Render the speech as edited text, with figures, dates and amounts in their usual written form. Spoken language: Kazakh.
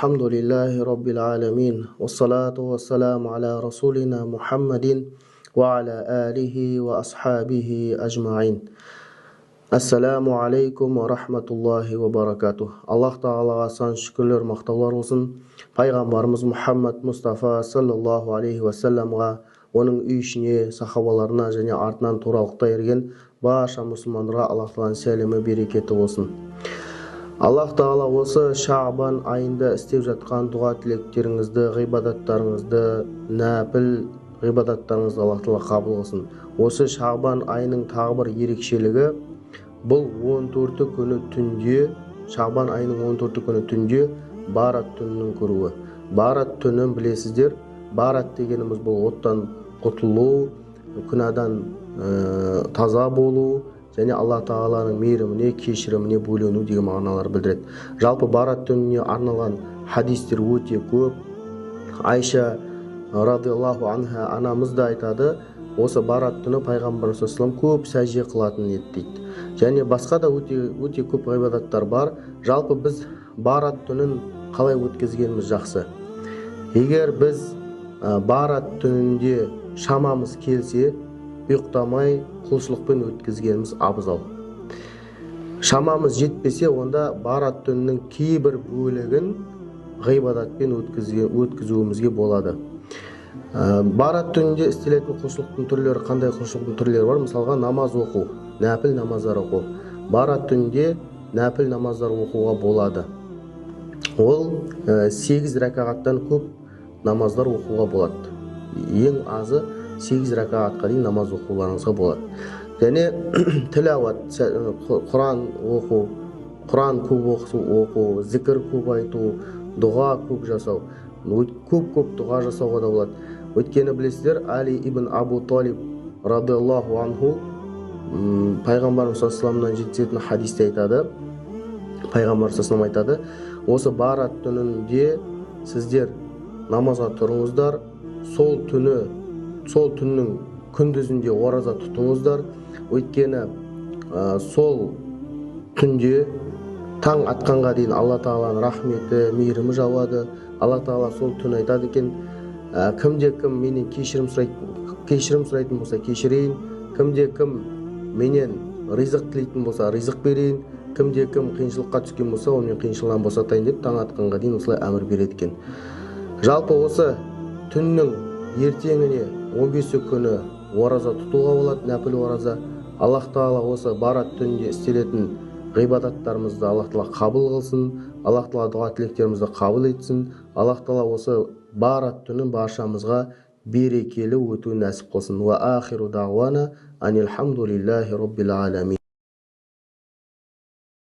Alhamdulillahi Rabbil alamin. Wassalatu wassalamu ala rasulina Muhammadin wa ala alihi wa ashabihi ajma'in. Assalamu alaikum wa rahmatullahi wa barakatuh. Allah Ta'alaға сан шүкірлер мақтаулар болсын. Пайғамбарымыз Мұхаммад Мұстафа саллаллаху алейхи вассаламға, оның үй ішіне, сахабаларына және артынан туралықта ерген барша мұсылмандарға Аллах Тағаланың сәлемі берекеті болсын. Аллах Тағала осы Шаабан айында істеп жатқан дұға тілектеріңізді, ғибадаттарыңызды, нәпіл ғибадаттарыңызды Аллах Тағала қабыл қылсын. Осы Шаабан айының тағы бір ерекшелігі, бұл 14 күні түнде, Шаабан айының 14 күні түнде Барат түнінің көруі. Барат түнін білесіздер, Барат дегеніміз бұл оттан құтылу, күнәдан таза болу, және Алла Тағаланың мейіріміне, кешіріміне бөлену деген мағыналар білдіреді. Жалпы Барат түніне арналған хадистер өте көп. Айша радиаллаху анха анамыз да айтады, осы Барат түні Пайғамбар саллаллаху көп сәжде қылатын еді дейді. Және басқа да өте көп ғибадаттар бар. Жалпы біз Барат түнін қалай өткізгеніміз жақсы. Егер біз Барат түнінде шамамыз келсе, ұйықтамай құлшылықпен өткізгеніміз абзал. Шамамыз жетпесе, онда Барат түнінің кейбір бөлігін ғибадатпен өткізуімізге болады. Барат түнінде істелетін құлшылықтың түрлері, қандай құлшылықтың түрлері бар? Мысалға, намаз оқу, нәпіл намаздар оқу. Барат түнінде нәпіл намаздар оқуға болады. Ол 8 рәкағаттан көп намаздар оқуға болады. Ең азы 8 рәкағатқа дейін намаз оқуларыңызға болады. Және тілауат, Құран оқу, Құран көп оқу, зікір көп айту, дұға көп жасау, көп дұға жасауға да болады. Өйткені білесіздер, Али ибн Абу Талиб радиаллаху анху Пайғамбар саллаллаху жеткізетін хадисте айтады. Пайғамбар саллаллаху айтады, осы Барат түнінде сіздер намазға тұрыңыздар, сол түннің күндізінде ораза тұтыңыздар. Өйткені сол түнде таң атқанға дейін Алла Тағаланың рахметі, мейірімі жауады. Алла Тағала сол түн айтады екен, кімде-кім менен кешірім сұрайтын болса, кешірейін. Кімде-кім менен ризық тілейтін болса, ризық берейін. Кімде-кім қиыншылыққа түскен болса, онымен қиыншылықтан босатайын деп таң атқанға дейін осылай әмір береді екен. Жалпы осы түннің ертеңіне 15 күні ораза тұтуға болады, нәпіл ораза. Аллах Тағала осы Барат түнінде істелетін ғибадаттарымызды Аллах Тағала қабыл қылсын, Аллах Тағала дұға тілектерімізді қабыл етсін. Аллах Тағала осы Барат түнін баршамызға берекелі өтуін нәсіп қылсын. Ва ахиру дағуана анилхамдулиллахи раббил аламин.